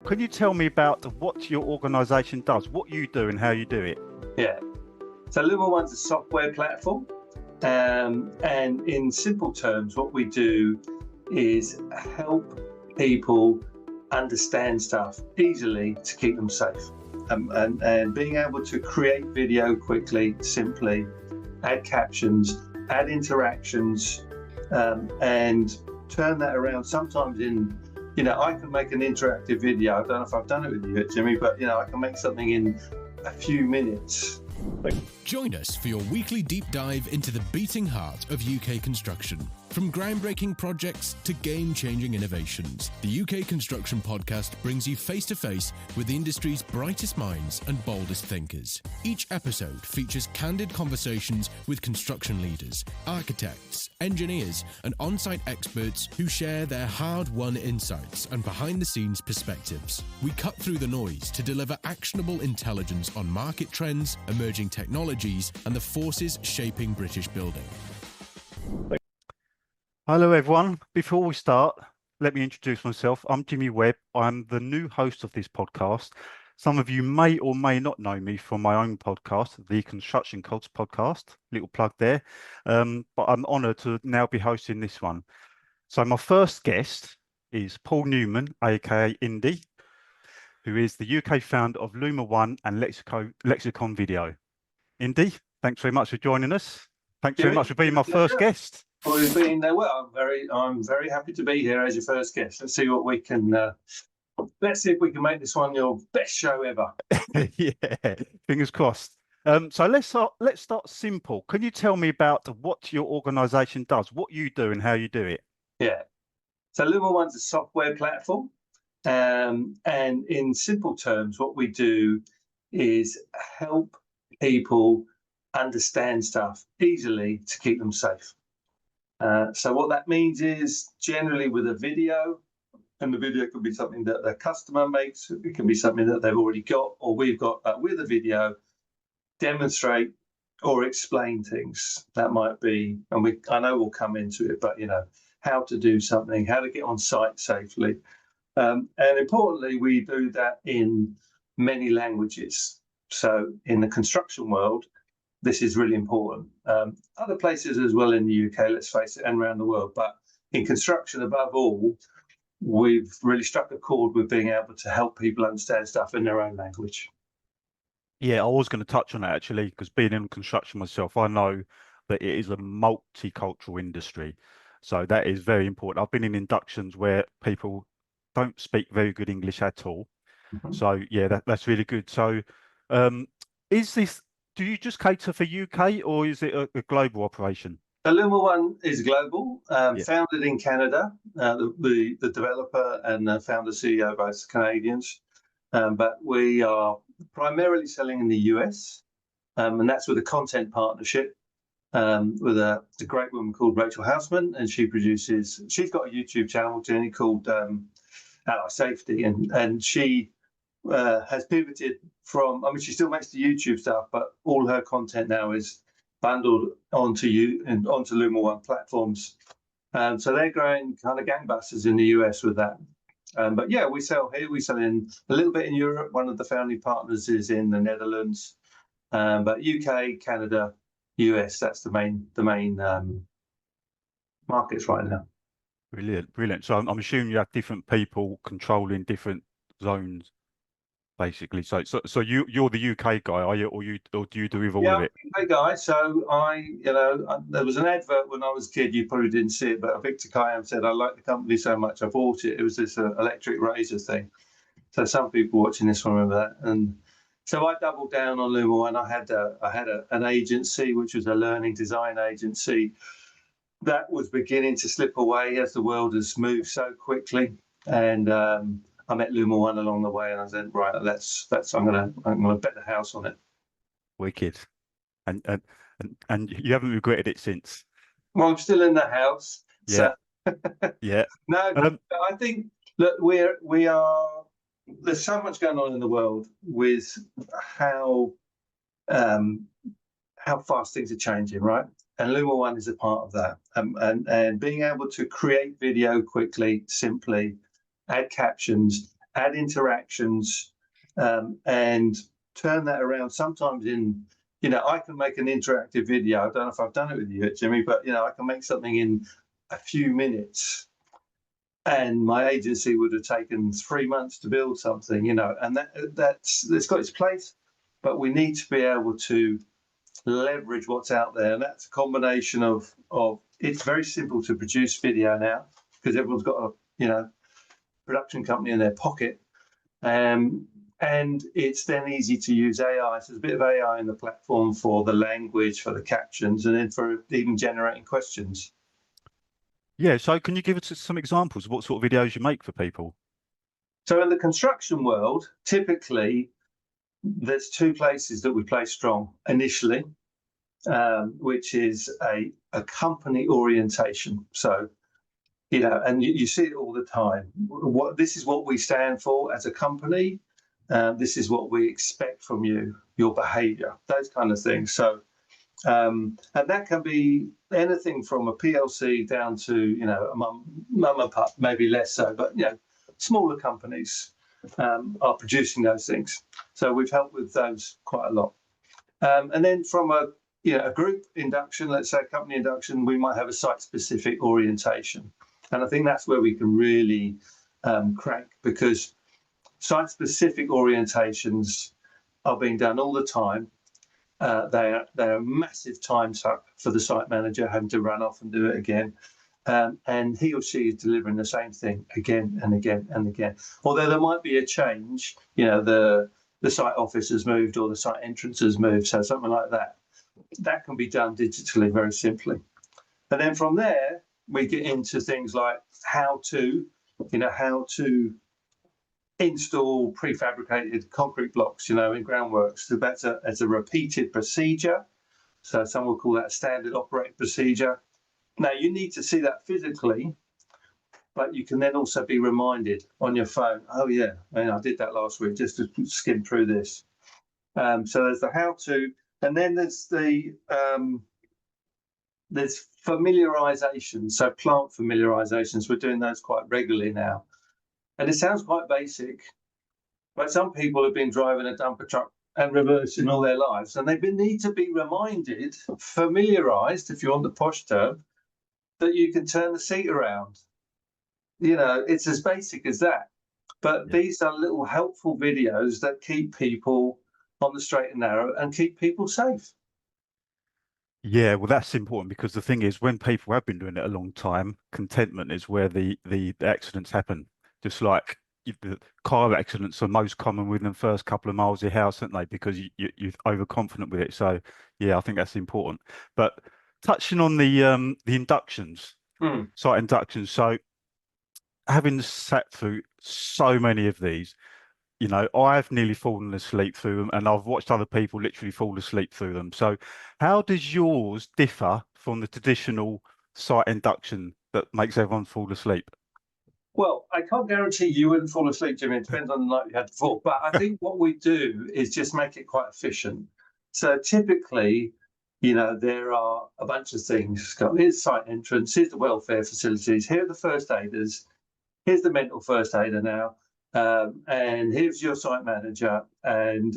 Can you tell me about what your organisation does, what you do and how you do it? Yeah. So Newman One's a software platform. And in simple terms, what we do is help people understand stuff easily to keep them safe. And being able to create video quickly, simply, add captions, add interactions, and turn that around sometimes in, I can make an interactive video. I don't know if I've done it with you, Jimmy, but, I can make something in a few minutes. Join us for your weekly deep dive into the beating heart of UK construction. From groundbreaking projects to game-changing innovations, the UK Construction Podcast brings you face-to-face with the industry's brightest minds and boldest thinkers. Each episode features candid conversations with construction leaders, architects, engineers, and on-site experts who share their hard-won insights and behind-the-scenes perspectives. We cut through the noise to deliver actionable intelligence on market trends, emerging technologies, and the forces shaping British building. Hello everyone. Before we start, let me introduce myself. I'm Jimmy Webb. I'm the new host of this podcast. Some of you may or may not know me from my own podcast, the Construction Cogs Podcast. Little plug there. But I'm honoured to now be hosting this one. So my first guest is Paul Newman, aka Indy, who is the UK founder of Newman One and Lexicon Video. Indy, thanks very much for joining us. Thanks very much for being my first guest. Well, you've been well. I'm very happy to be here as your first guest. Let's see what we can. Let's see if we can make this one your best show ever. Yeah, fingers crossed. So let's start simple. Can you tell me about what your organisation does, what you do, and how you do it? Yeah. So Newman One's a software platform, and in simple terms, what we do is help people understand stuff easily to keep them safe. So what that means is generally with a video, and the video could be something that the customer makes, it can be something that they've already got, or we've got with a video, demonstrate or explain things. That might be, and I know we'll come into it, but how to do something, how to get on site safely. And importantly, we do that in many languages. So in the construction world, this is really important. Other places as well in the UK, let's face it, and around the world. But in construction, above all, we've really struck a chord with being able to help people understand stuff in their own language. Yeah, I was going to touch on that actually, because being in construction myself, I know that it is a multicultural industry. So that is very important. I've been in inductions where people don't speak very good English at all. Mm-hmm. So yeah, that's really good. So do you just cater for UK or is it a global operation? So Newman One is global, founded in Canada. The developer and the founder CEO are both Canadians, but we are primarily selling in the US, and that's with a content partnership with a great woman called Rachel Houseman, and she's got a YouTube channel, Jenny, called Ally Safety, and she has pivoted from, she still makes the YouTube stuff, but all her content now is bundled onto Newman One platforms. So they're growing kind of gangbusters in the US with that. But yeah, we sell here, we sell in a little bit in Europe. One of the founding partners is in the Netherlands, but UK, Canada, US, that's the main markets right now. Brilliant. So I'm assuming you have different people controlling different zones, basically. So you're the UK guy, are you, or do you do with all of it? Yeah, UK guy. So there was an advert when I was a kid. You probably didn't see it, but Victor Kiam said, "I like the company so much, I bought it." It was this electric razor thing. So some people watching this will remember that. And so I doubled down on Newman One. I had an agency, which was a learning design agency, that was beginning to slip away as the world has moved so quickly. And I met Newman One along the way, and I said, right, I'm gonna bet the house on it. Wicked. And you haven't regretted it since? Well, I'm still in the house. Yeah. So. Yeah. No, I think that we are. There's so much going on in the world with how fast things are changing, right? And Newman One is a part of that. And being able to create video quickly, simply, add captions, add interactions, and turn that around. Sometimes I can make an interactive video. I don't know if I've done it with you, Jimmy, but I can make something in a few minutes. And my agency would have taken 3 months to build something, and that's got its place. But we need to be able to leverage what's out there, and that's a combination of it's very simple to produce video now because everyone's got a production company in their pocket, and it's then easy to use AI. So there's a bit of AI in the platform for the language, for the captions, and then for even generating questions. Yeah, so can you give us some examples of what sort of videos you make for people? So in the construction world, typically there's two places that we play strong initially, which is a company orientation. So, and you see it all the time. This is what we stand for as a company. This is what we expect from you, your behavior, those kind of things. So, and that can be anything from a PLC down to, a mum and pop, maybe less so, but, smaller companies are producing those things. So we've helped with those quite a lot. And then from a group induction, let's say a company induction, we might have a site-specific orientation. And I think that's where we can really crank, because site-specific orientations are being done all the time. They're a massive time suck for the site manager, having to run off and do it again. And he or she is delivering the same thing again and again and again. Although there might be a change, the site office has moved or the site entrance has moved, so something like that. That can be done digitally very simply. And then from there, we get into things like how to install prefabricated concrete blocks, in groundworks. So that's a repeated procedure. So some will call that a standard operating procedure. Now, you need to see that physically, but you can then also be reminded on your phone, oh, yeah, I did that last week, just to skim through this. So there's the how-to, and then there's there's familiarization, so plant familiarizations. We're doing those quite regularly now. And it sounds quite basic, but some people have been driving a dumper truck and reversing all their lives, and they need to be reminded, familiarized, if you want the posh term, that you can turn the seat around. It's as basic as that. But these are little helpful videos that keep people on the straight and narrow and keep people safe. Yeah, well, that's important, because the thing is, when people have been doing it a long time, contentment is where the accidents happen. Just like the car accidents are most common within the first couple of miles of your house, aren't they? Because you're overconfident with it. So, yeah, I think that's important. But touching on the inductions, site inductions. So, having sat through so many of these, I've nearly fallen asleep through them, and I've watched other people literally fall asleep through them. So how does yours differ from the traditional site induction that makes everyone fall asleep? Well, I can't guarantee you wouldn't fall asleep, Jimmy. It depends on the night you had before. But I think what we do is just make it quite efficient. So typically, there are a bunch of things. Here's site entrance, here's the welfare facilities, here are the first aiders, here's the mental first aider now. And here's your site manager, and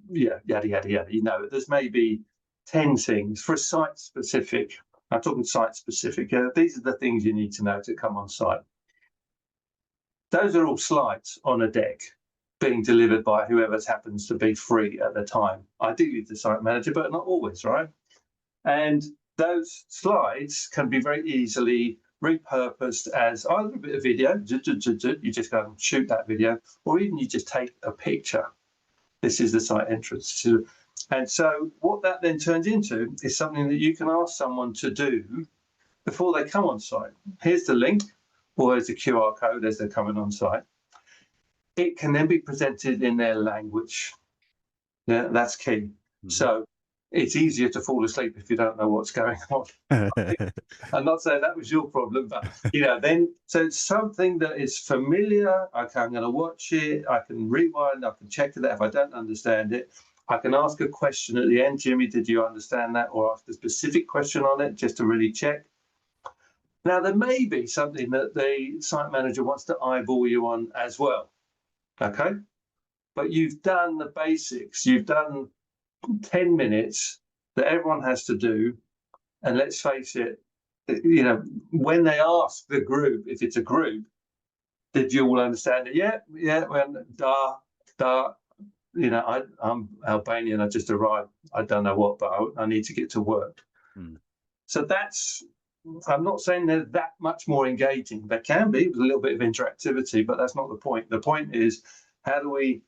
yada, yada, yada. There's maybe 10 things for a site specific. I'm talking site specific. These are the things you need to know to come on site. Those are all slides on a deck being delivered by whoever happens to be free at the time. Ideally the site manager, but not always, right? And those slides can be very easily repurposed as either a bit of video, you just go and shoot that video, or even you just take a picture. This is the site entrance. And so what that then turns into is something that you can ask someone to do before they come on site. Here's the link, or there's a QR code as they're coming on site. It can then be presented in their language. Yeah, that's key. Mm-hmm. So it's easier to fall asleep if you don't know what's going on. I'm not saying that was your problem, but so it's something that is familiar. Okay, I'm going to watch it. I can rewind. I can check that if I don't understand it. I can ask a question at the end. Jimmy, did you understand that? Or ask a specific question on it just to really check. Now, there may be something that the site manager wants to eyeball you on as well. okay? But you've done the basics. You've done 10 minutes that everyone has to do. And let's face it, when they ask the group, if it's a group, did you all understand it? Yeah, well, I'm Albanian, I just arrived. I don't know what, but I need to get to work. So I'm not saying they're that much more engaging. They can be with a little bit of interactivity, but that's not the point. The point is, how do we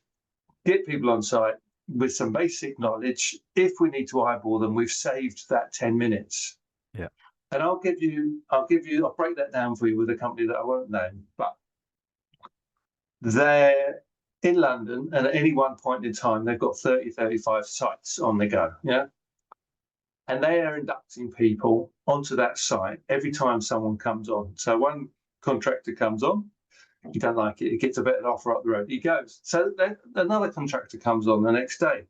get people on site with some basic knowledge? If we need to eyeball them, we've saved that 10 minutes. Yeah. And I'll break that down for you with a company that I won't name, but they're in London, and at any one point in time, they've got 30, 35 sites on the go. Yeah. And they are inducting people onto that site every time someone comes on. So one contractor comes on, you don't like it, he gets a better offer up the road, he goes. So then another contractor comes on the next day.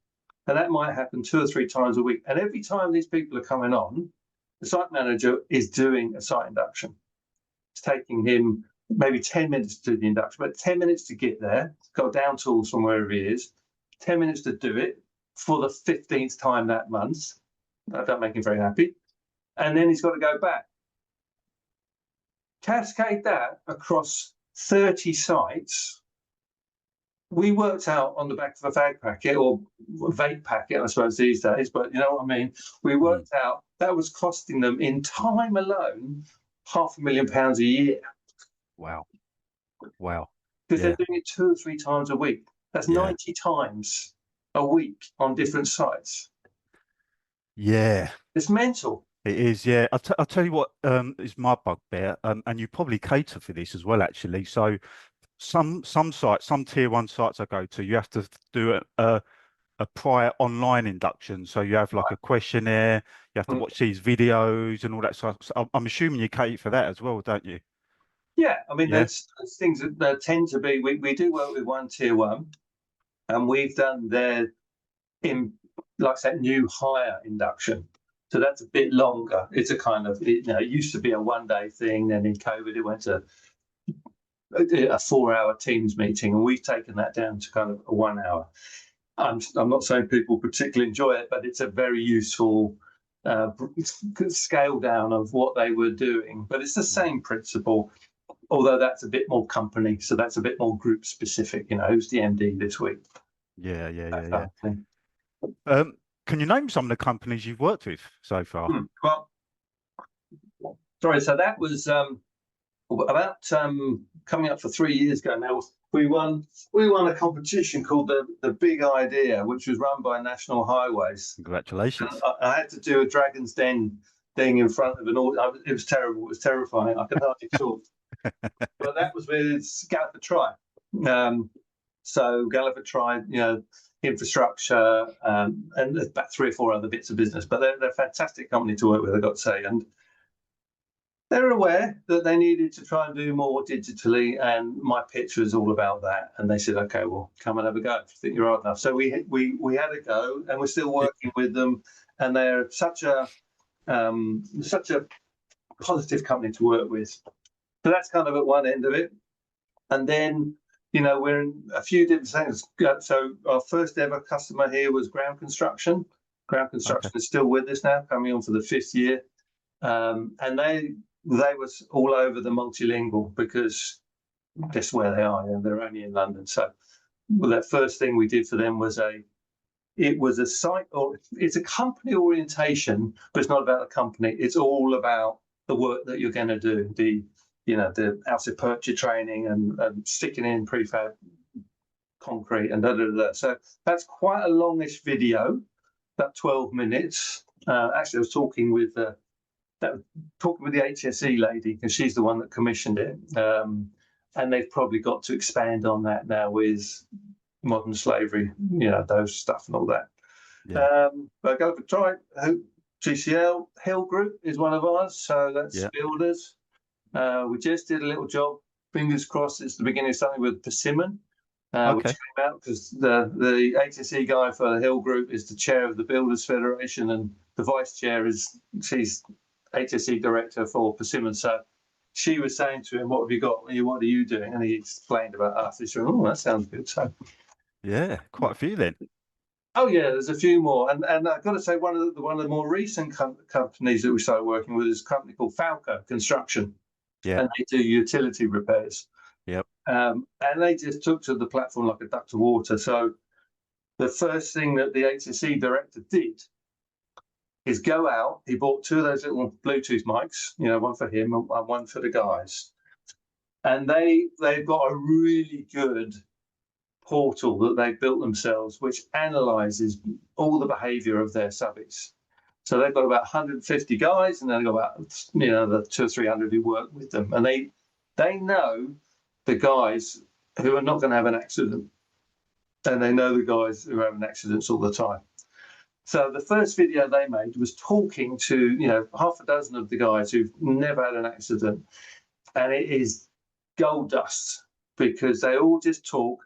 And that might happen 2 or 3 times a week. And every time these people are coming on, the site manager is doing a site induction. It's taking him maybe 10 minutes to do the induction, but 10 minutes to get there, got down tools from wherever he is, 10 minutes to do it for the 15th time that month. That don't make him very happy. And then he's got to go back. Cascade that across 30 sites. We worked out on the back of a fag packet, or vape packet, I suppose, these days, but you know what I mean? We worked out that was costing them in time alone £500,000 a year. Wow. Because they're doing it 2 or 3 times a week. That's 90 times a week on different sites. Yeah. It's mental. It is, yeah. I'll tell you what is my bugbear, and you probably cater for this as well, actually. So some sites, some tier 1 sites I go to, you have to do a prior online induction. So you have like a questionnaire, you have to watch these videos and all that stuff. So I'm assuming you cater for that as well, don't you? Yeah, I mean, there's things that tend to be, we do work with one tier 1, and we've done their, like I said, new hire induction. So that's a bit longer. It's a kind of, it used to be a 1-day thing. Then in COVID, it went to a 4-hour Teams meeting, and we've taken that down to kind of a 1 hour. I'm not saying people particularly enjoy it, but it's a very useful scale down of what they were doing. But it's the same principle, although that's a bit more company. So that's a bit more group specific. Who's the MD this week? Yeah. Can you name some of the companies you've worked with so far? Well, sorry. So that was about coming up for 3 years ago now. We won a competition called the Big Idea, which was run by National Highways. Congratulations! I had to do a Dragon's Den thing in front of an audience. It was terrible. It was terrifying. I could hardly talk. But that was with Galliford Try. So Galliford Try, infrastructure, and there's about 3 or 4 other bits of business. But they're a fantastic company to work with, I've got to say. And they're aware that they needed to try and do more digitally, and my pitch was all about that. And they said, "Okay, well, come and have a go if you think you're hard enough." So we had a go, and we're still working with them. And they're such a positive company to work with. So that's kind of at one end of it. And then, we're in a few different things. So our first ever customer here was Ground Construction. Ground Construction is still with us now, coming on for the 5th year. And they was all over the multilingual, because that's where they are, and they're only in London. So that first thing we did for them was it's a company orientation, but it's not about the company. It's all about the work that you're going to do, the asset purchase training and sticking in prefab concrete and So that's quite a longish video, about 12 minutes. Actually, I was talking with the HSE lady, because she's the one that commissioned it. And they've probably got to expand on that now with modern slavery, those stuff and all that. Yeah. But go for try. GCL Hill Group is one of ours, so that's builders. We just did a little job. Fingers crossed, it's the beginning of something with Persimmon, which came out because the HSE guy for the Hill Group is the chair of the Builders Federation, and the vice chair she's HSE director for Persimmon. So she was saying to him, "What have you got? What are you doing?" And he explained about us. He said, "Oh, that sounds good." So, Yeah, quite a few then. oh yeah, there's a few more, and I've got to say one of the more recent companies that we started working with is a company called Falco Construction, Yeah. and they do utility repairs. Yep. And they just took to the platform like a duck to water. So the first thing that the HSE director did is go out. He bought 2 of those little Bluetooth mics, one for him and one for the guys. And they've got a really good portal that they've built themselves, which analyzes all the behavior of their subbies. So they've got about 150 guys, and they've got about the 200 or 300 who work with them, and they know the guys who are not going to have an accident, and they know the guys who are having accidents all the time. So the first video they made was talking to half a dozen of the guys who've never had an accident, and it is gold dust because they all just talk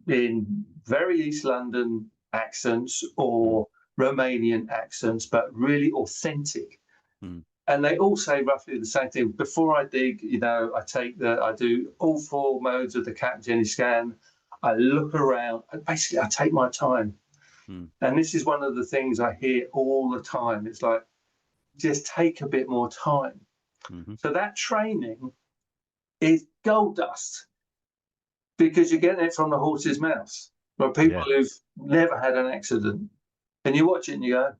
in very East London accents or Romanian accents, but really authentic. And they all say roughly the same thing. Before I dig, I do all 4 modes of the Capgemini scan. I look around, and basically I take my time. And this is one of the things I hear all the time. It's like, just take a bit more time. So that training is gold dust because you're getting it from the horse's mouth. From people who've never had an accident. And you watch it and you go,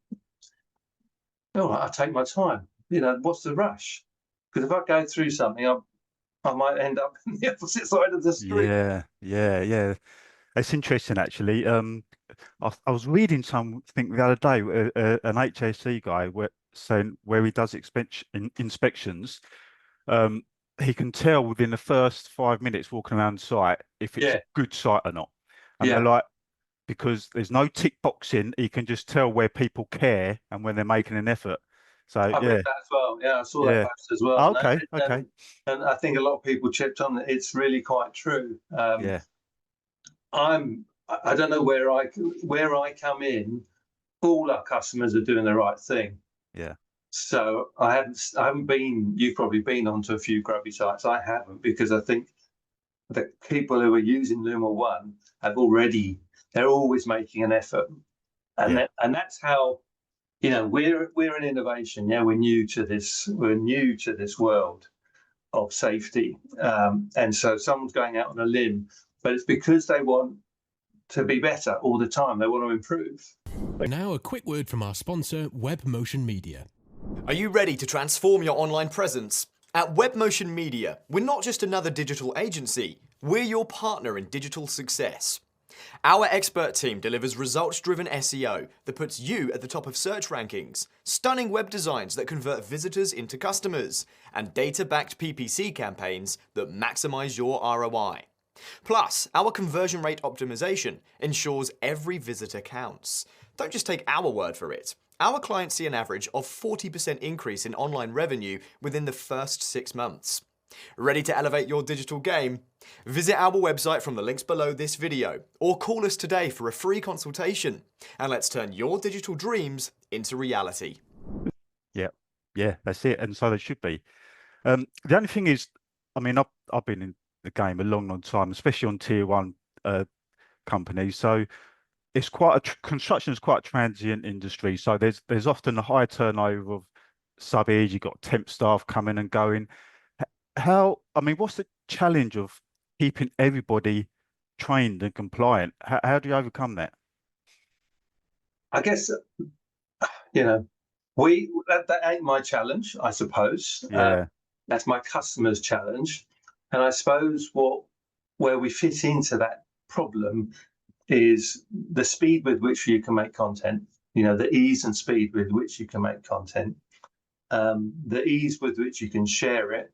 "Oh, I take my time. What's the rush?" Because if I go through something, I might end up on the opposite side of the street. Yeah. It's interesting, actually. I was reading something the other day, an HSE guy saying where he does inspections, he can tell within the first 5 minutes walking around site if it's a good site or not. And they're like, because there's no tick boxing, he can just tell where people care and when they're making an effort. So I read that as well. Yeah, I saw that post as well. Okay. And I think a lot of people chipped on that. It's really quite true. I don't know where I come in. All our customers are doing the right thing. Yeah. So I haven't been. You've probably been onto a few grubby sites. I haven't, because I think the people who are using Luma One they're always making an effort, and that's how we're an innovation. We're new to this. We're new to this world of safety, and so someone's going out on a limb, but it's because they want to be better all the time. They want to improve. Now a quick word from our sponsor, Webb Motion Media. Are you ready to transform your online presence? At Webb Motion Media, we're not just another digital agency, we're your partner in digital success. Our expert team delivers results-driven SEO that puts you at the top of search rankings, stunning web designs that convert visitors into customers, and data-backed PPC campaigns that maximize your ROI. Plus, our conversion rate optimization ensures every visitor counts. Don't just take our word for it. Our clients see an average of 40% increase in online revenue within the first 6 months. Ready to elevate your digital game? Visit our website from the links below this video, or call us today for a free consultation, and let's turn your digital dreams into reality. Yeah, that's it. And so they should be. The only thing is, I mean, I've been in the game a long time, especially on tier 1 companies. So it's construction is quite a transient industry. So there's often a high turnover of subbies. You've got temp staff coming and going. What's the challenge of keeping everybody trained and compliant? How do you overcome that? I guess, that ain't my challenge, I suppose. That's my customer's challenge. And I suppose where we fit into that problem is the speed with which you can make content, the ease and speed with which you can make content, the ease with which you can share it.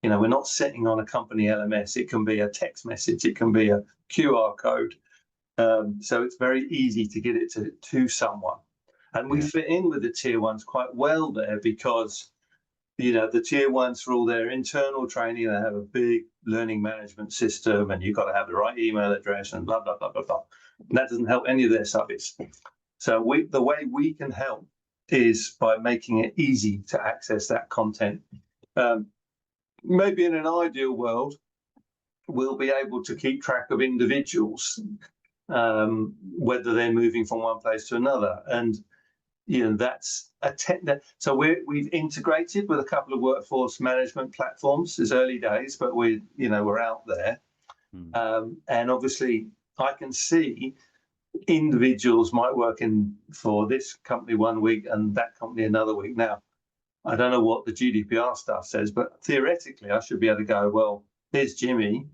We're not sitting on a company LMS. It can be a text message. It can be a QR code. So it's very easy to get it to someone. And we fit in with the tier 1s quite well there because, the tier 1s, for all their internal training, they have a big learning management system, and you've got to have the right email address and blah, blah, blah, blah, blah. And that doesn't help any of their subbies. So the way we can help is by making it easy to access that content. maybe in an ideal world, we'll be able to keep track of individuals, whether they're moving from one place to another. And, that's so we've integrated with a couple of workforce management platforms. It's early days, but we're out there. And obviously I can see individuals might work for this company one week and that company another week. Now, I don't know what the GDPR stuff says, but theoretically I should be able to go, well, here's Jimmy.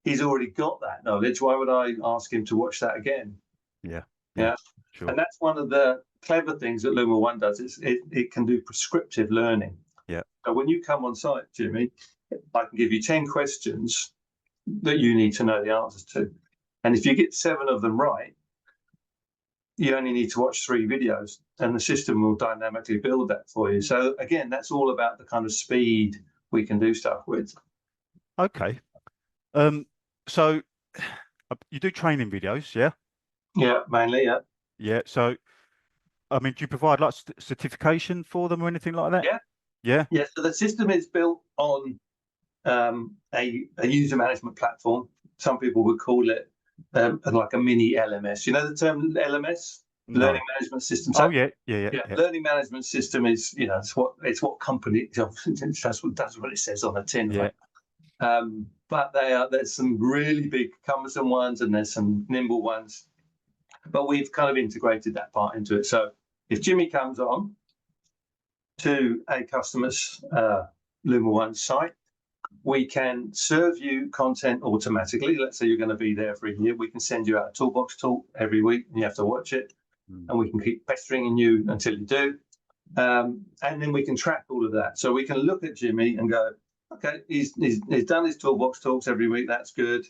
He's already got that knowledge. Why would I ask him to watch that again? Yeah. Sure. And that's one of the clever things that Luma One does. It can do prescriptive learning. Yeah. So when you come on site, Jimmy, I can give you 10 questions that you need to know the answers to. And if you get 7 of them right, you only need to watch 3 videos and the system will dynamically build that for you. So again, that's all about the kind of speed we can do stuff with. Okay. So you do training videos, yeah? Yeah, mainly, yeah. Yeah. So, I mean, do you provide like certification for them or anything like that? Yeah. Yeah. Yeah. So the system is built on a user management platform. Some people would call it like a mini LMS. You know the term LMS, No. learning management system. So, Yeah. Learning management system is, it's what company. That's what it says on the tin. Yeah. Right? But there's some really big cumbersome ones and there's some nimble ones. But we've kind of integrated that part into it. So if Jimmy comes on to a customer's Luma One site, we can serve you content automatically. Let's say you're going to be there for a year. We can send you out a toolbox talk every week and you have to watch it. And we can keep pestering you until you do. And then we can track all of that. So we can look at Jimmy and go, okay, he's done his toolbox talks every week. That's good.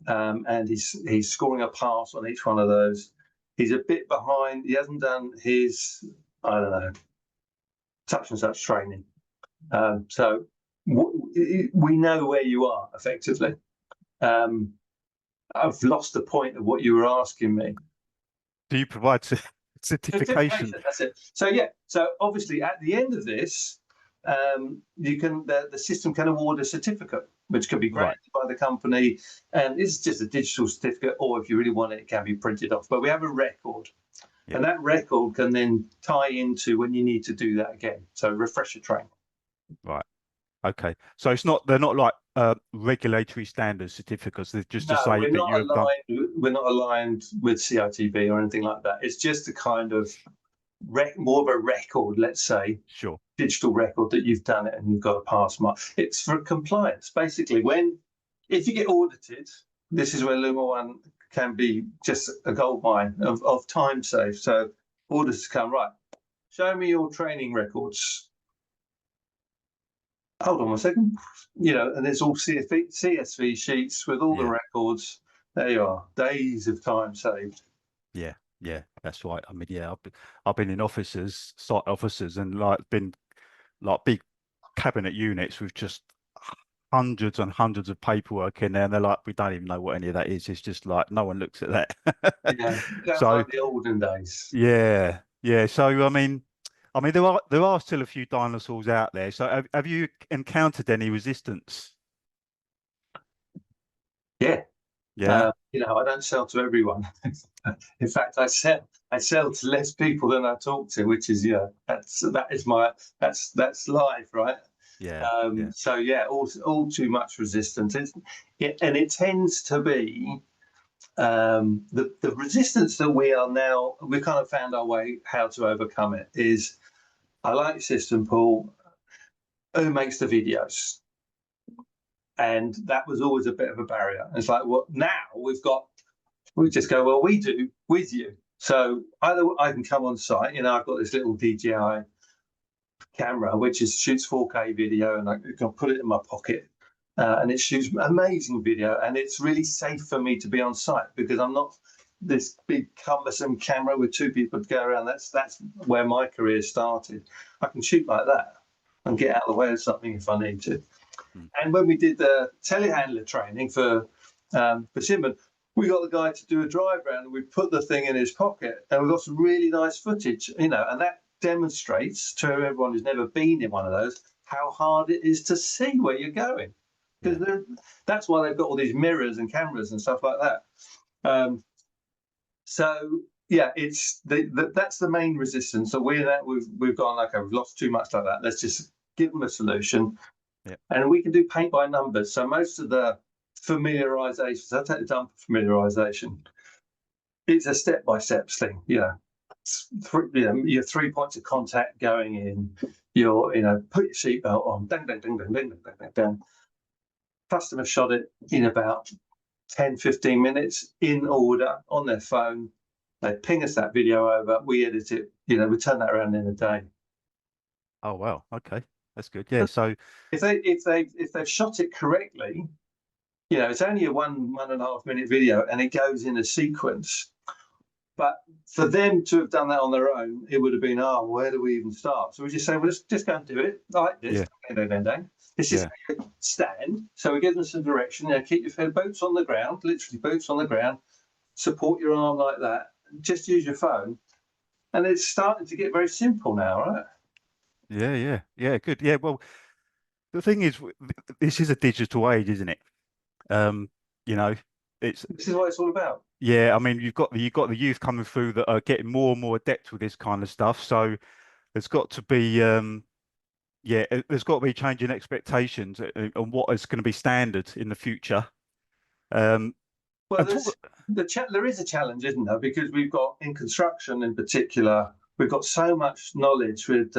And he's scoring a pass on each one of those. He's a bit behind. He hasn't done his, I don't know, such and such training. So we know where you are effectively. I've lost the point of what you were asking me. Do you provide certification? That's it. So yeah. So obviously at the end of this, the system can award a certificate, which can be granted by the company, and it's just a digital certificate, or if you really want it, it can be printed off. But we have a record, and that record can then tie into when you need to do that again. So refresher training. Right. Okay. So they're not like regulatory standard certificates. They're just to say that you've done. We're not aligned with CITB or anything like that. It's just a kind of more of a record, let's say. Sure. Digital record that you've done it and you've got a pass mark. It's for compliance. Basically, if you get audited, this is where Luma One can be just a gold mine of time saved. So auditors come, right, show me your training records. Hold on a second. And there's all CSV sheets with all the records. There you are. Days of time saved. Yeah, that's right. I mean, I've been in site offices, and been big cabinet units with just hundreds and hundreds of paperwork in there, and they're like, we don't even know what any of that is. It's just like no one looks at that. That's like the olden days. Yeah. So I mean, there are still a few dinosaurs out there. So have you encountered any resistance? Yeah. Yeah. I don't sell to everyone. In fact, I sell to less people than I talk to, which is that's life, right? Yeah. So all too much resistance. And it tends to be the resistance that we kind of found our way how to overcome it is, I like system, Paul, who makes the videos? And that was always a bit of a barrier. It's like, well, now we just go, well, we do with you. So either I can come on site, I've got this little DJI camera, which shoots 4K video, and I can put it in my pocket. And it shoots amazing video, and it's really safe for me to be on site because I'm not this big cumbersome camera with 2 people to go around. That's where my career started. I can shoot like that and get out of the way of something if I need to. And when we did the telehandler training for Simon, we got the guy to do a drive round, and we put the thing in his pocket, and we got some really nice footage, and that demonstrates to everyone who's never been in one of those how hard it is to see where you're going. Because that's why they've got all these mirrors and cameras and stuff like that. So yeah, it's that's the main resistance. So we've gone, okay, we've lost too much like that. Let's just give them a solution, and we can do paint by numbers. So most of the familiarization, so I'll take the dumper familiarization. It's a step-by-step thing. Your 3 points of contact going in. Put your seatbelt on. Dang, dang, dang, dang, dang, dang, dang, dang. Customer shot it in about 10, 15 minutes in order on their phone. They ping us that video over. We edit it. We turn that around in a day. Oh wow. Okay, that's good. Yeah. So if they've shot it correctly, it's only a 1.5 minute video, and it goes in a sequence. But for them to have done that on their own, it would have been, where do we even start? So we just say, well, let's just go and do it like this. Dang, dang, dang. It's just stand. So we give them some direction. Keep your boots on the ground, literally boots on the ground. Support your arm like that. Just use your phone. And it's starting to get very simple now, right? Yeah. Good. Yeah. Well, the thing is, this is a digital age, isn't it? This is what it's all about. Yeah, I mean, you've got the youth coming through that are getting more and more adept with this kind of stuff. So there's got to be there's got to be changing expectations on what is going to be standard in the future. Well, there is a challenge, isn't there? Because we've got, in construction in particular, we've got so much knowledge with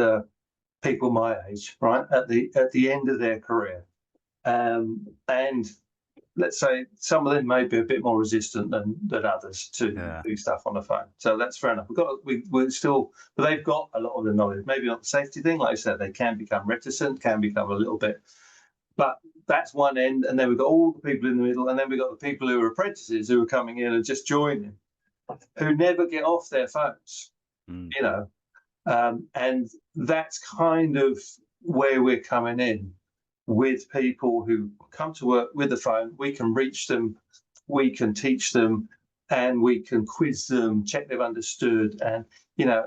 people my age, right, at the end of their career, and let's say some of them may be a bit more resistant than others to do stuff on the phone. So that's fair enough. But they've got a lot of the knowledge. Maybe not the safety thing, like I said, they can become reticent, can become a little bit. But that's one end, and then we've got all the people in the middle, and then we've got the people who are apprentices who are coming in and just joining, who never get off their phones, and that's kind of where we're coming in. With people who come to work with the phone, we can reach them, we can teach them, and we can quiz them, check they've understood, and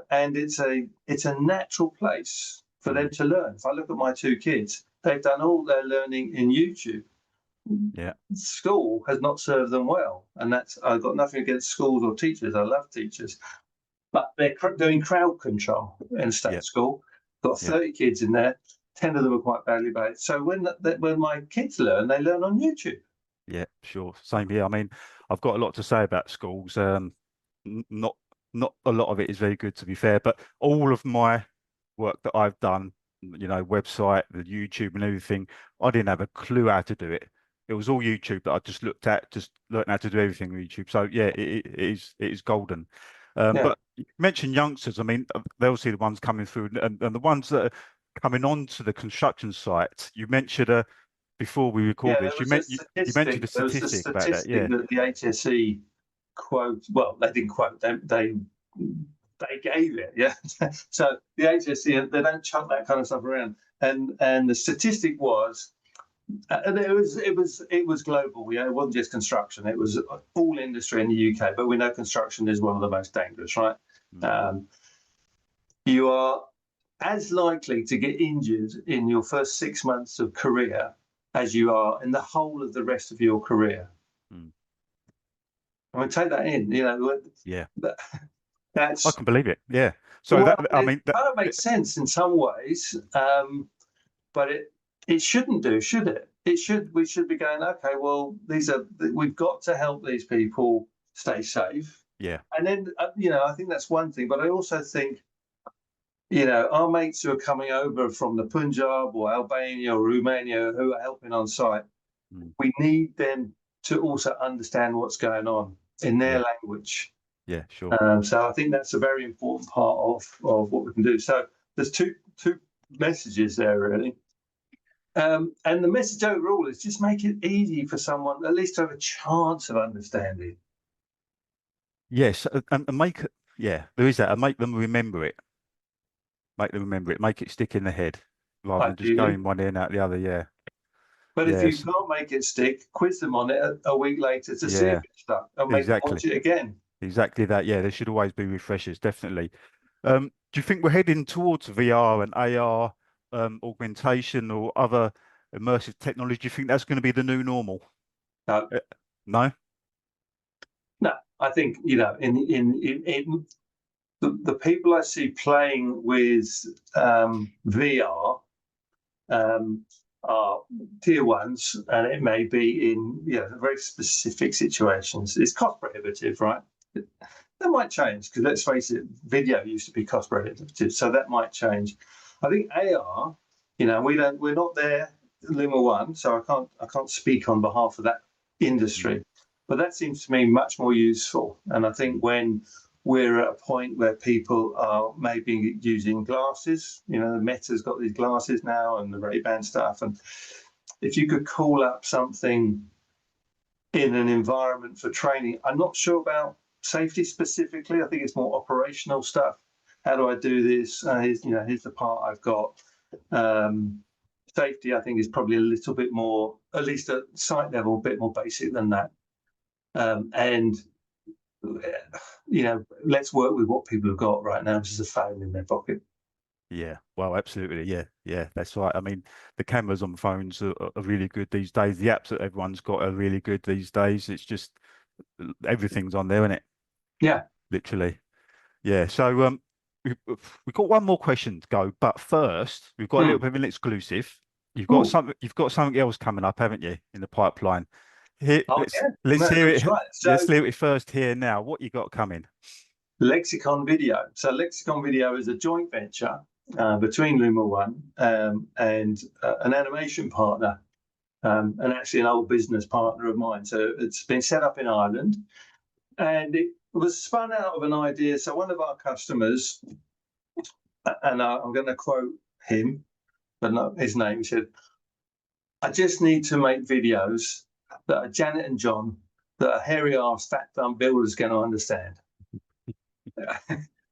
and it's a natural place for them to learn. If I look at my two kids, they've done all their learning in YouTube. Yeah, school has not served them well, and I've got nothing against schools or teachers. I love teachers, but they're doing crowd control in state school. Got 30 kids in there. 10 of them are quite badly behaved. So when my kids learn, they learn on YouTube. Yeah, sure. Same here. I mean, I've got a lot to say about schools. Not a lot of it is very good, to be fair, but all of my work that I've done, website, the YouTube and everything, I didn't have a clue how to do it. It was all YouTube that I just looked at, just learned how to do everything on YouTube. So yeah, it is golden. But you mentioned youngsters. I mean, they'll see the ones coming through, and the ones that are coming on to the construction site. You mentioned before we record this. You mentioned a statistic about that. Yeah, that the HSE quote. Well, they didn't quote. They gave it. Yeah. So the HSE, they don't chuck that kind of stuff around. And the statistic was, and it was global. It wasn't just construction. It was all industry in the UK. But we know construction is one of the most dangerous, right? You are as likely to get injured in your first 6 months of career as you are in the whole of the rest of your career. I mean, take that in. That's. I can believe it. Yeah. So that kind of makes sense in some ways, but it shouldn't do, should it? We should be going, okay, well, we've got to help these people stay safe. Yeah. And then I think that's one thing, but I also think, our mates who are coming over from the Punjab or Albania or Romania who are helping on site, we need them to also understand what's going on in their language. Yeah, sure. So I think that's a very important part of what we can do. So there's two messages there, really. And the message overall is just make it easy for someone at least to have a chance of understanding. Yes, and make it, there is that, and make them remember it. Make them remember it. Make it stick in the head rather than just going one ear and out the other. Yeah. But if you can't make it stick, quiz them on it a week later to see if it's stuck, and make them watch it again. Exactly that. Yeah, there should always be refreshers. Definitely. Do you think we're heading towards VR and AR augmentation or other immersive technology, do you think that's going to be the new normal? No. No? No, I think, you know, in the people I see playing with VR are tier ones, and it may be in, you know, very specific situations. It's cost prohibitive, right? That might change, because let's face it, video used to be cost prohibitive, so that might change. I think AR, you know, we're not there, Luma One, so I can't speak on behalf of that industry, but that seems to me much more useful. And I think when we're at a point where people are maybe using glasses, you know, Meta's got these glasses now and the Ray-Ban stuff, and if you could call up something in an environment for training, I'm not sure about safety specifically. I think it's more operational stuff. How do I do this? Here's the part I've got. Safety, I think, is probably a little bit more, at least at site level, a bit more basic than that. And you know, let's work with what people have got right now, which is a phone in their pocket. Yeah, well, absolutely. Yeah, that's right. I mean, the cameras on phones are really good these days. The apps that everyone's got are really good these days. It's just everything's on there, isn't it? Yeah. Literally. Yeah. So we've got one more question to go, but first we've got a little bit of an exclusive. You've got something else coming up, haven't you, in the pipeline? Here, let's hear it. Right. So, let's hear it first here now. What you got coming? Lexicon Video. So Lexicon Video is a joint venture between Luma One and an animation partner, and actually an old business partner of mine. So it's been set up in Ireland, and it was spun out of an idea. So one of our customers, and I'm going to quote him, but not his name, he said, "I just need to make videos that are Janet and John, that a hairy-ass, fat-thumb builder's going to understand."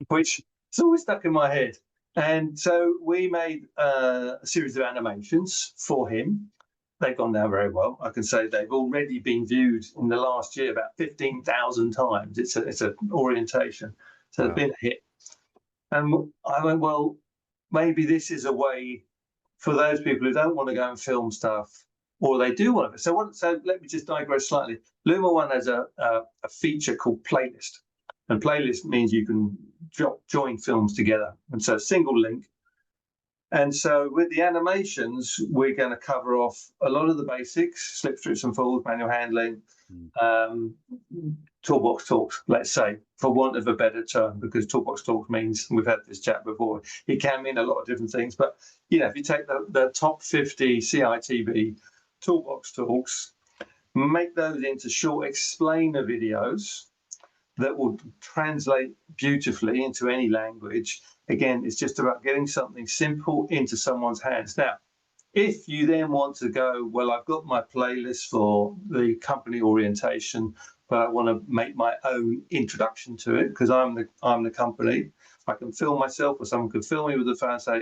Which is always stuck in my head. And so we made a series of animations for him. They've gone down very well. I can say they've already been viewed in the last year about 15,000 times. It's an orientation. So wow. It's been a hit. And I went, well, maybe this is a way for those people who don't want to go and film stuff, or they do want to. So let me just digress slightly. Luma One has a feature called Playlist. And playlist means you can join films together. And so single link. And so with the animations, we're going to cover off a lot of the basics, slip, strips and falls, manual handling, toolbox talks, let's say, for want of a better term, because toolbox talk means, we've had this chat before, it can mean a lot of different things. But, you know, if you take the top 50 CITV toolbox talks, make those into short explainer videos that will translate beautifully into any language. Again, it's just about getting something simple into someone's hands. Now, if you then want to go, well, I've got my playlist for the company orientation, but I want to make my own introduction to it because I'm the company. I can film myself, or someone could film me with the phone and say,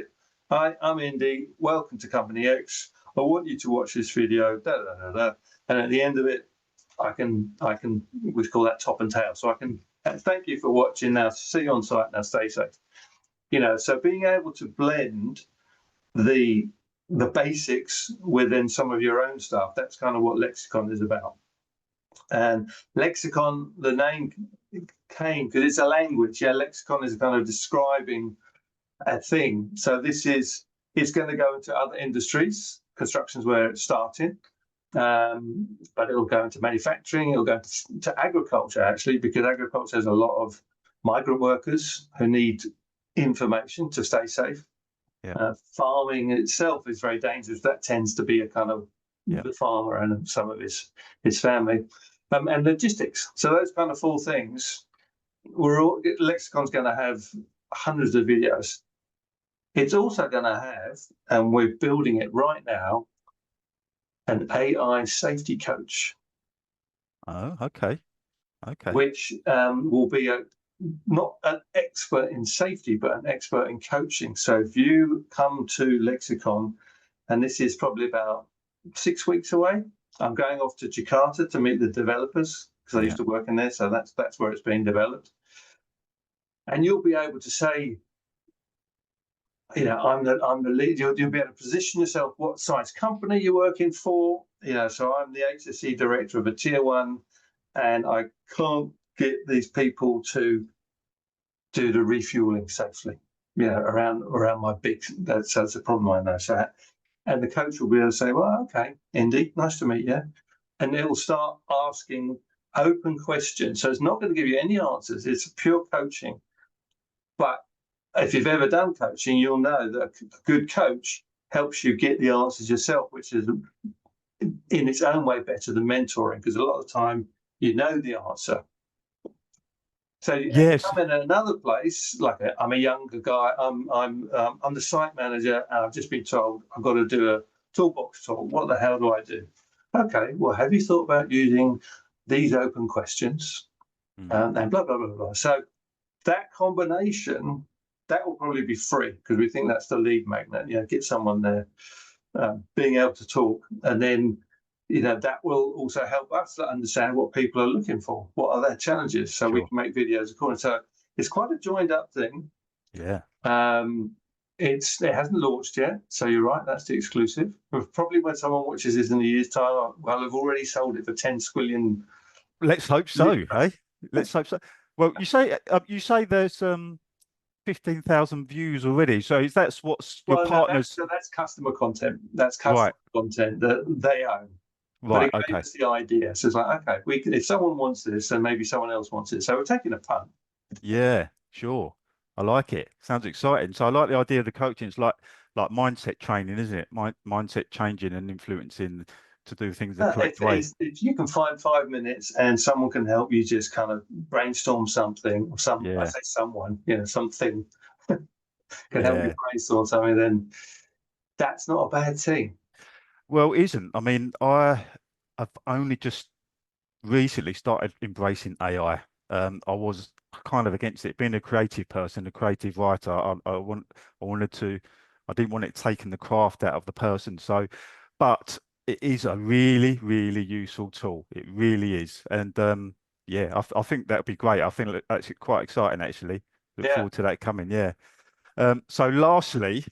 "Hi, I'm Indy. Welcome to Company X. I want you to watch this video." And at the end of it, I can we call that top and tail. So I can thank you for watching. Now see you on site. Now stay safe. You know, so being able to blend the basics within some of your own stuff, that's kind of what Lexicon is about. And Lexicon, the name came because it's a language. Yeah, Lexicon is kind of describing a thing. So it's going to go into other industries. Construction's where it's starting. But it'll go into manufacturing, it'll go to agriculture, actually, because agriculture has a lot of migrant workers who need information to stay safe. Yeah. Farming itself is very dangerous. That tends to be a kind of the farmer and some of his family. And logistics. So those kind of four things, Lexicon's going to have hundreds of videos. It's also going to have, and we're building it right now, an AI safety coach. Oh, okay. Which will be not an expert in safety, but an expert in coaching. So if you come to Lexicon, and this is probably about 6 weeks away, I'm going off to Jakarta to meet the developers because I used to work in there. So that's where it's being developed. And you'll be able to say, I'm the lead. You'll be able to position yourself, what size company you're working for. So I'm the HSE director of a tier one, and I can't get these people to do the refueling safely. Around my big. That's a problem I know. So, and the coach will be able to say, "Well, okay, Indy, nice to meet you," and it will start asking open questions. So it's not going to give you any answers. It's pure coaching, but if you've ever done coaching, you'll know that a good coach helps you get the answers yourself, which is in its own way better than mentoring, because a lot of the time you know the answer. So Yes. I'm in another place, I'm a younger guy. I'm the site manager, and I've just been told I've got to do a toolbox talk. What the hell do I do? Okay, well, have you thought about using these open questions and blah blah blah blah? So that combination. That will probably be free because we think that's the lead magnet. Get someone there being able to talk, and then that will also help us to understand what people are looking for. What are their challenges, so we can make videos according. So it's quite a joined up thing. Yeah. It hasn't launched yet, so you're right. That's the exclusive. Probably when someone watches this in a year's time, I've already sold it for 10 squillion. Let's hope so. Hey, let's hope so. Well, you say there's 15,000 views already. So that's what's your partners. That's customer content. That's customer content that they own. Right. But it gave us the idea. So it's like, okay, if someone wants this, then maybe someone else wants it. So we're taking a punt. Yeah, sure. I like it. Sounds exciting. So I like the idea of the coaching. It's like mindset training, isn't it? Mindset changing and influencing to do things the correct way. If you can find 5 minutes and someone can help you just kind of brainstorm something, or I say someone, something can help you brainstorm something, then that's not a bad thing. Well, it isn't. I mean, I've only just recently started embracing AI. I was kind of against it. Being a creative person, a creative writer, I didn't want it taking the craft out of the person. So, but it is a really, really useful tool. It really is. And I think that'd be great. I think that's quite exciting, actually. Look forward to that coming. Yeah. So lastly,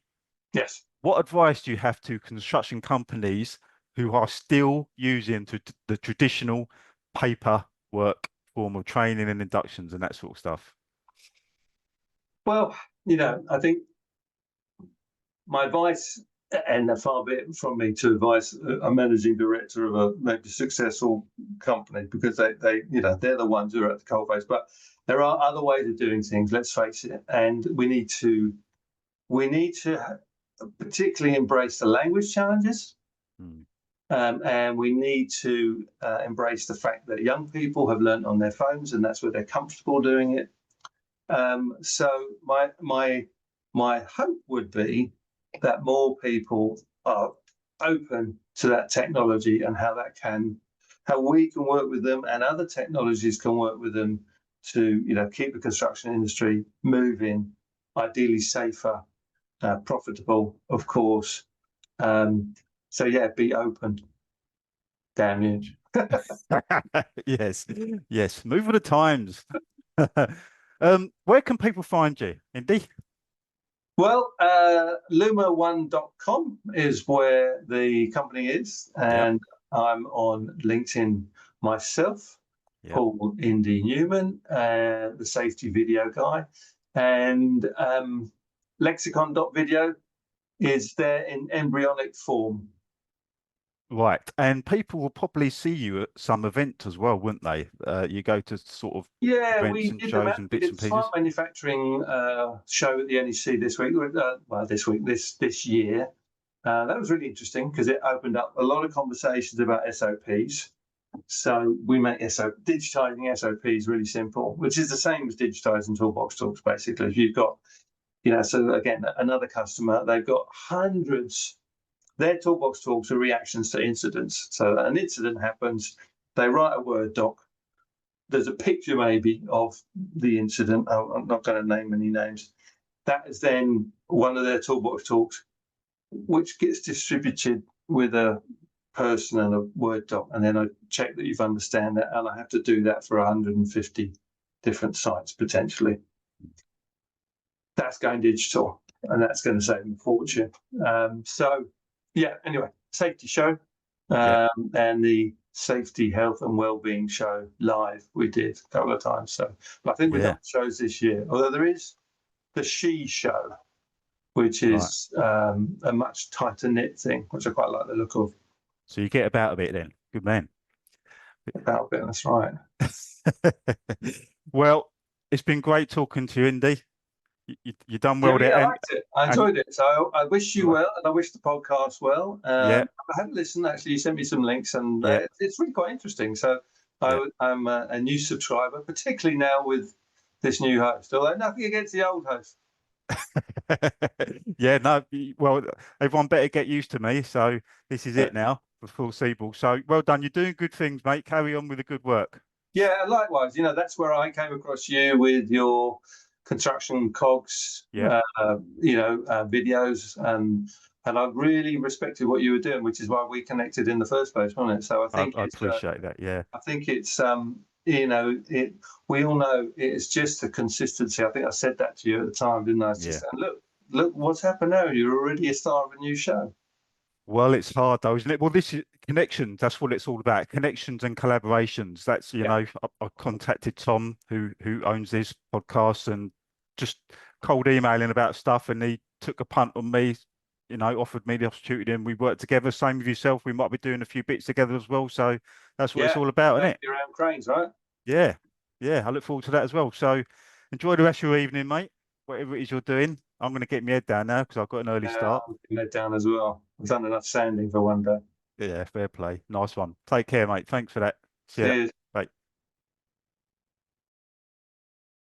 yes, what advice do you have to construction companies who are still using the traditional paperwork form of training and inductions and that sort of stuff? Well, I think my advice, and far be it from me to advise a managing director of a maybe successful company, because they're the ones who are at the coalface. But there are other ways of doing things. Let's face it, and we need to particularly embrace the language challenges, and we need to embrace the fact that young people have learned on their phones, and that's where they're comfortable doing it. So my hope would be that more people are open to that technology and how we can work with them, and other technologies can work with them to keep the construction industry moving, ideally safer, profitable, of course. So be open. Damn you. Yes. Move with the times. Where can people find you, Indy? Well, luma1.com is where the company is, and I'm on LinkedIn myself, Paul Indy Newman, the safety video guy, and lexicon.video is there in embryonic form. Right, and people will probably see you at some event as well, wouldn't they? You go to sort of events and shows and bits and pieces. Smart manufacturing show at the NEC this week. This year. That was really interesting because it opened up a lot of conversations about SOPs. So we make digitizing SOPs really simple, which is the same as digitizing toolbox talks. Basically, if you've got, so again, another customer, they've got hundreds. Their toolbox talks are reactions to incidents. So an incident happens, they write a Word doc. There's a picture maybe of the incident. I'm not going to name any names. That is then one of their toolbox talks, which gets distributed with a person and a Word doc. And then I check that you've understand that, and I have to do that for 150 different sites potentially. That's going digital. and that's going to save them a fortune. So, yeah, anyway, safety show and the safety, health and wellbeing show live we did a couple of times. So I think we've done shows this year, although there is the She Show, which is a much tighter knit thing, which I quite like the look of. So you get about a bit then. Good man. About a bit, that's right. Well, it's been great talking to you, Indy. You've done well there. I liked it. I enjoyed it. So I wish you well, and I wish the podcast well. I haven't listened, actually. You sent me some links, and it's really quite interesting. So I'm a new subscriber, particularly now with this new host, although nothing against the old host. Well, everyone better get used to me. So this is it now for foreseeable. So well done. You're doing good things, mate. Carry on with the good work. Yeah, likewise. That's where I came across you with your Construction Cogs, videos, and I really respected what you were doing, which is why we connected in the first place, wasn't it? So I think I appreciate that. Yeah, I think it's we all know it's just the consistency. I think I said that to you at the time, didn't I? Just, and look what's happened now. You're already a star of a new show. Well, it's hard though, isn't it? Well, this is connections. That's what it's all about. Connections and collaborations. That's, I contacted Tom, who owns this podcast, and just cold emailing about stuff, and he took a punt on me, offered me the opportunity, and we worked together. Same with yourself. We might be doing a few bits together as well. So that's what it's all about, isn't it? Around cranes, right? Yeah. I look forward to that as well. So enjoy the rest of your evening, mate. Whatever it is you're doing. I'm going to get my head down now because I've got an early start. I'm getting my head down as well. I've done enough sanding for one day. Yeah, fair play. Nice one. Take care, mate. Thanks for that. Cheers.